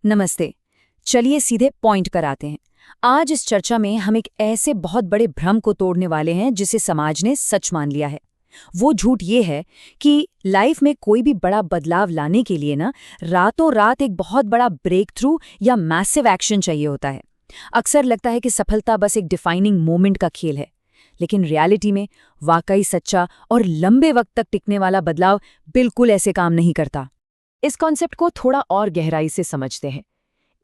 नमस्ते। चलिए सीधे पॉइंट पर आते हैं। आज इस चर्चा में हम एक ऐसे बहुत बड़े भ्रम को तोड़ने वाले हैं जिसे समाज ने सच मान लिया है। वो झूठ ये है कि लाइफ में कोई भी बड़ा बदलाव लाने के लिए ना रातों रात एक बहुत बड़ा ब्रेक थ्रू या मैसिव एक्शन चाहिए होता है। अक्सर लगता है कि सफलता बस एक डिफाइनिंग मोमेंट का खेल है, लेकिन रियलिटी में वाकई सच्चा और लंबे वक्त तक टिकने वाला बदलाव बिल्कुल ऐसे काम नहीं करता। इस कॉन्सेप्ट को थोड़ा और गहराई से समझते हैं।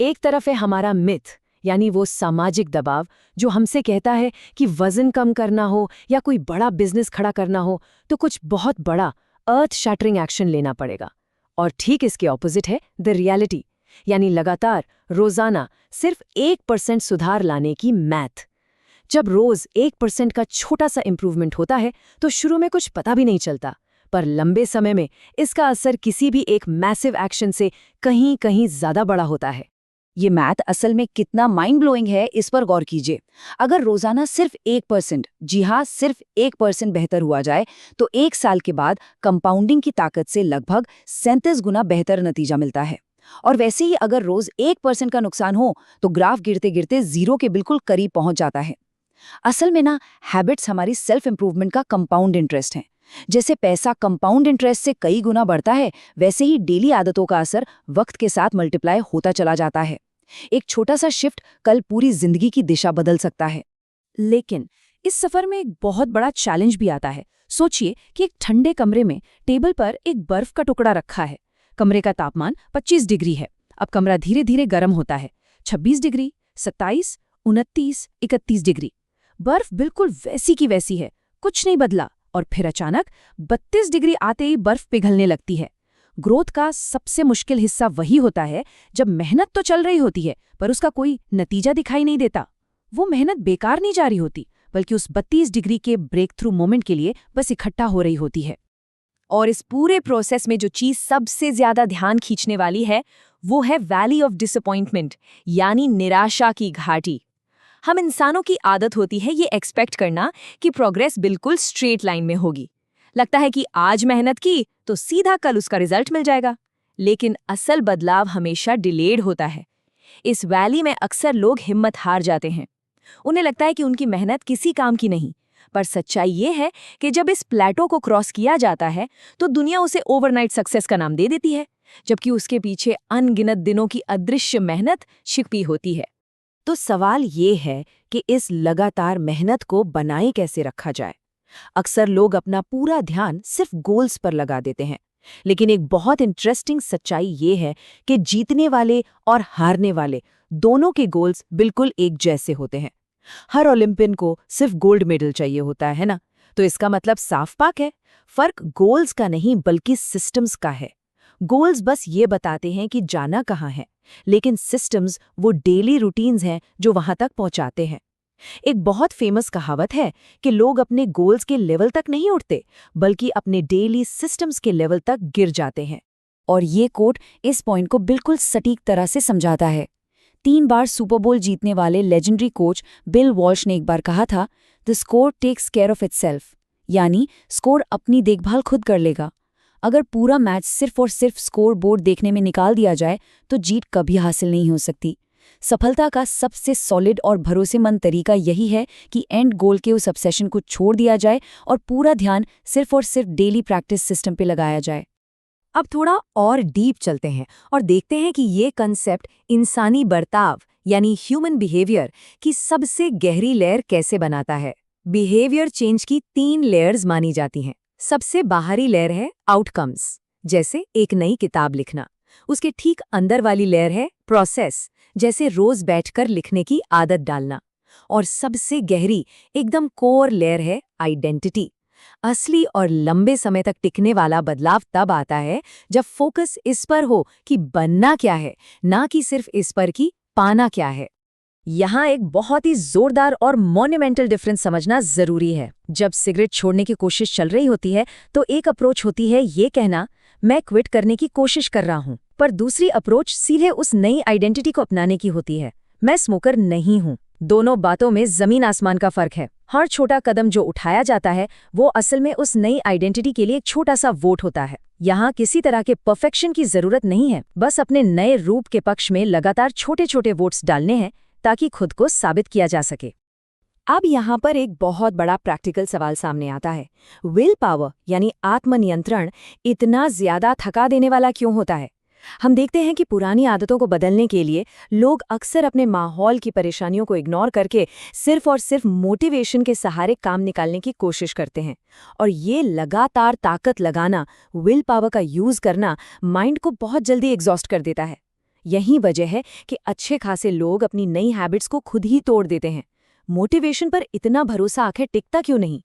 एक तरफ है हमारा मिथ, यानी वो सामाजिक दबाव जो हमसे कहता है कि वजन कम करना हो या कोई बड़ा बिजनेस खड़ा करना हो तो कुछ बहुत बड़ा अर्थ शैटरिंग एक्शन लेना पड़ेगा। और ठीक इसके ऑपोजिट है द रियलिटी, यानी लगातार रोजाना सिर्फ 1% सुधार लाने की मैथ। जब रोज 1% का छोटा सा इंप्रूवमेंट होता है तो शुरू में कुछ पता भी नहीं चलता, पर लंबे समय में इसका असर किसी भी एक मैसिव एक्शन से कहीं कहीं ज्यादा बड़ा होता है। ये मैथ असल में कितना माइंड ब्लोइंग है, इस पर गौर कीजिए। अगर रोजाना सिर्फ 1%, जी हाँ सिर्फ 1% बेहतर हुआ जाए तो 1 साल के बाद कंपाउंडिंग की ताकत से लगभग 37 गुना बेहतर नतीजा मिलता है। और वैसे ही अगर रोज 1% का नुकसान हो तो ग्राफ गिरते गिरते 0 के बिल्कुल करीब पहुंच जाता है। असल में ना हैबिट्स हमारी सेल्फ इंप्रूवमेंट का कंपाउंड इंटरेस्ट है। जैसे पैसा कंपाउंड इंटरेस्ट से कई गुना बढ़ता है, वैसे ही डेली आदतों का असर वक्त के साथ मल्टीप्लाई होता चला जाता है। एक छोटा सा शिफ्ट कल पूरी जिंदगी की दिशा बदल सकता है। लेकिन इस सफर में एक बहुत बड़ा चैलेंज भी आता है। सोचिए कि एक ठंडे कमरे में टेबल पर एक बर्फ का टुकड़ा रखा है। कमरे का तापमान 25 डिग्री है। अब कमरा धीरे धीरे गर्म होता है। 26 डिग्री, 27, 29, 31 डिग्री। बर्फ बिल्कुल वैसी की वैसी है, कुछ नहीं बदला। और फिर अचानक 32 डिग्री आते ही बर्फ पिघलने लगती है। ग्रोथ का सबसे मुश्किल हिस्सा वही होता है जब मेहनत तो चल रही होती है पर उसका कोई नतीजा दिखाई नहीं देता। वो मेहनत बेकार नहीं जा रही होती, बल्कि उस 32 डिग्री के ब्रेक थ्रू मोमेंट के लिए बस इकट्ठा हो रही होती है। और इस पूरे प्रोसेस में जो चीज सबसे ज्यादा ध्यान खींचने वाली है वो है वैली ऑफ डिसअपॉइंटमेंट, यानी निराशा की घाटी। हम इंसानों की आदत होती है ये एक्सपेक्ट करना कि प्रोग्रेस बिल्कुल स्ट्रेट लाइन में होगी। लगता है कि आज मेहनत की तो सीधा कल उसका रिजल्ट मिल जाएगा, लेकिन असल बदलाव हमेशा डिलेड होता है। इस वैली में अक्सर लोग हिम्मत हार जाते हैं। उन्हें लगता है कि उनकी मेहनत किसी काम की नहीं, पर सच्चाई ये है कि जब इस प्लेटो को क्रॉस किया जाता है तो दुनिया उसे ओवरनाइट सक्सेस का नाम दे देती है, जबकि उसके पीछे अनगिनत दिनों की अदृश्य मेहनत छिपी होती है। तो सवाल ये है कि इस लगातार मेहनत को बनाए कैसे रखा जाए। अक्सर लोग अपना पूरा ध्यान सिर्फ गोल्स पर लगा देते हैं, लेकिन एक बहुत इंटरेस्टिंग सच्चाई ये है कि जीतने वाले और हारने वाले दोनों के गोल्स बिल्कुल एक जैसे होते हैं। हर ओलंपियन को सिर्फ गोल्ड मेडल चाहिए होता है ना, तो इसका मतलब साफ पाक है। फर्क गोल्स का नहीं बल्कि सिस्टम्स का है। गोल्स बस ये बताते हैं कि जाना कहाँ है, लेकिन सिस्टम्स वो डेली रूटीन्स हैं जो वहां तक पहुंचाते हैं। एक बहुत फेमस कहावत है कि लोग अपने गोल्स के लेवल तक नहीं उठते, बल्कि अपने डेली सिस्टम्स के लेवल तक गिर जाते हैं। और ये कोट इस पॉइंट को बिल्कुल सटीक तरह से समझाता है। 3 बार सुपर बोल जीतने वाले लेजेंडरी कोच बिल वॉल्श ने एक बार कहा था, the score takes care of itself, यानी स्कोर अपनी देखभाल खुद कर लेगा। अगर पूरा मैच सिर्फ और सिर्फ स्कोर बोर्ड देखने में निकाल दिया जाए तो जीत कभी हासिल नहीं हो सकती। सफलता का सबसे सॉलिड और भरोसेमंद तरीका यही है कि एंड गोल के उस ऑब्सेशन को छोड़ दिया जाए और पूरा ध्यान सिर्फ और सिर्फ डेली प्रैक्टिस सिस्टम पे लगाया जाए। अब थोड़ा और डीप चलते हैं और देखते हैं कि ये कंसेप्ट इंसानी बर्ताव यानी ह्यूमन बिहेवियर की सबसे गहरी लेयर कैसे बनाता है। बिहेवियर चेंज की 3 लेयर्स मानी जाती हैं। सबसे बाहरी लेयर है आउटकम्स, जैसे एक नई किताब लिखना। उसके ठीक अंदर वाली लेयर है प्रोसेस, जैसे रोज बैठकर लिखने की आदत डालना। और सबसे गहरी एकदम कोर लेयर है आइडेंटिटी। असली और लंबे समय तक टिकने वाला बदलाव तब आता है जब फोकस इस पर हो कि बनना क्या है, ना कि सिर्फ इस पर कि पाना क्या है। यहाँ एक बहुत ही जोरदार और मॉन्यूमेंटल डिफरेंस समझना जरूरी है। जब सिगरेट छोड़ने की कोशिश चल रही होती है तो एक अप्रोच होती है ये कहना, मैं क्विट करने की कोशिश कर रहा हूँ, पर दूसरी अप्रोच सीधे उस नई आइडेंटिटी को अपनाने की होती है, मैं स्मोकर नहीं हूँ। दोनों बातों में जमीन आसमान का फर्क है। हर छोटा कदम जो उठाया जाता है वो असल में उस नई आइडेंटिटी के लिए एक छोटा सा वोट होता है। यहाँ किसी तरह के परफेक्शन की जरूरत नहीं है, बस अपने नए रूप के पक्ष में लगातार छोटे छोटे वोट्स डालने हैं ताकि खुद को साबित किया जा सके। अब यहाँ पर एक बहुत बड़ा प्रैक्टिकल सवाल सामने आता है। विल पावर यानी आत्मनियंत्रण इतना ज्यादा थका देने वाला क्यों होता है? हम देखते हैं कि पुरानी आदतों को बदलने के लिए लोग अक्सर अपने माहौल की परेशानियों को इग्नोर करके सिर्फ और सिर्फ मोटिवेशन के सहारे काम निकालने की कोशिश करते हैं। और ये लगातार ताकत लगाना, विल पावर का यूज करना माइंड को बहुत जल्दी एग्जॉस्ट कर देता है। यही वजह है कि अच्छे खासे लोग अपनी नई हैबिट्स को खुद ही तोड़ देते हैं। मोटिवेशन पर इतना भरोसा आखिर टिकता क्यों नहीं?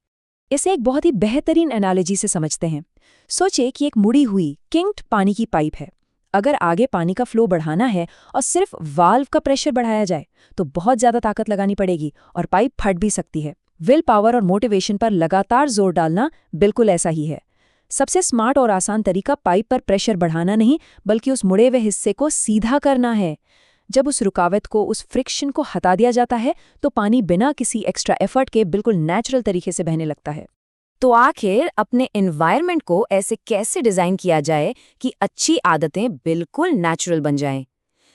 इसे एक बहुत ही बेहतरीन एनालॉजी से समझते हैं। सोचिए कि एक मुड़ी हुई किंक्ड पानी की पाइप है। अगर आगे पानी का फ्लो बढ़ाना है और सिर्फ वाल्व का प्रेशर बढ़ाया जाए तो बहुत ज्यादा ताकत लगानी पड़ेगी और पाइप फट भी सकती है। विल पावर और मोटिवेशन पर लगातार जोर डालना बिल्कुल ऐसा ही है। सबसे स्मार्ट और आसान तरीका पाइप पर प्रेशर बढ़ाना नहीं, बल्कि उस मुड़े हुए हिस्से को सीधा करना है। जब उस रुकावट को, उस फ्रिक्शन को हटा दिया जाता है तो पानी बिना किसी एक्स्ट्रा एफर्ट के बिल्कुल नेचुरल तरीके से बहने लगता है। तो आखिर अपने एनवायरनमेंट को ऐसे कैसे डिजाइन किया जाए कि अच्छी आदतें बिल्कुल नेचुरल बन जाएं?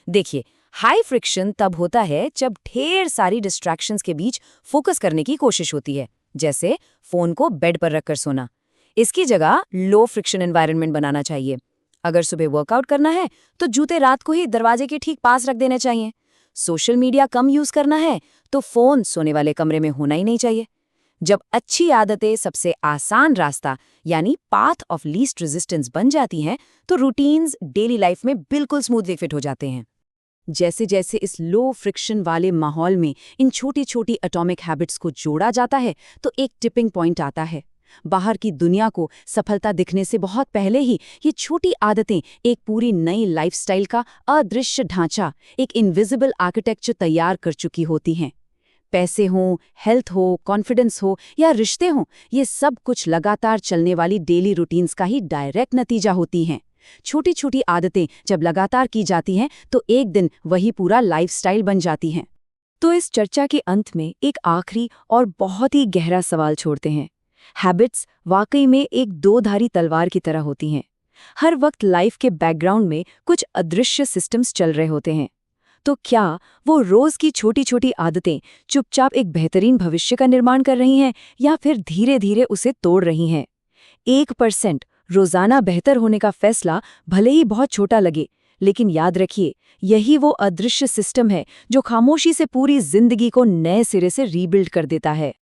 देखिए, हाई फ्रिक्शन तब होता है जब ढेर सारी डिस्ट्रैक्शंस के बीच फोकस करने की कोशिश होती है, जैसे फोन को बेड पर रखकर सोना। इसकी जगह लो फ्रिक्शन एनवायरनमेंट बनाना चाहिए। अगर सुबह वर्कआउट करना है तो जूते रात को ही दरवाजे के ठीक पास रख देने चाहिए। सोशल मीडिया कम यूज करना है तो फोन सोने वाले कमरे में होना ही नहीं चाहिए। जब अच्छी आदतें सबसे आसान रास्ता यानी पाथ ऑफ लीस्ट रेजिस्टेंस बन जाती हैं तो रूटीन्स डेली लाइफ में बिल्कुल स्मूथली फिट हो जाते हैं। जैसे जैसे इस लो फ्रिक्शन वाले माहौल में इन छोटी छोटी एटॉमिक हैबिट्स को जोड़ा जाता है तो एक टिपिंग पॉइंट आता है। बाहर की दुनिया को सफलता दिखने से बहुत पहले ही ये छोटी आदतें एक पूरी नई लाइफस्टाइल का अदृश्य ढांचा, एक इनविजिबल आर्किटेक्चर तैयार कर चुकी होती हैं। पैसे हों, हेल्थ हो, कॉन्फिडेंस हो या रिश्ते हों, ये सब कुछ लगातार चलने वाली डेली रूटीन्स का ही डायरेक्ट नतीजा होती हैं। छोटी छोटी आदतें जब लगातार की जाती हैं तो एक दिन वही पूरा लाइफस्टाइल बन जाती हैं। तो इस चर्चा के अंत में एक आखिरी और बहुत ही गहरा सवाल छोड़ते हैं। हैबिट्स वाकई में एक दो-धारी तलवार की तरह होती हैं। हर वक्त लाइफ के बैकग्राउंड में कुछ अदृश्य सिस्टम्स चल रहे होते हैं। तो क्या वो रोज की छोटी छोटी आदतें चुपचाप एक बेहतरीन भविष्य का निर्माण कर रही हैं या फिर धीरे धीरे उसे तोड़ रही हैं? 1% रोजाना बेहतर होने का फैसला भले ही बहुत छोटा लगे, लेकिन याद रखिए, यही वो अदृश्य सिस्टम है जो खामोशी से पूरी जिंदगी को नए सिरे से रीबिल्ड कर देता है।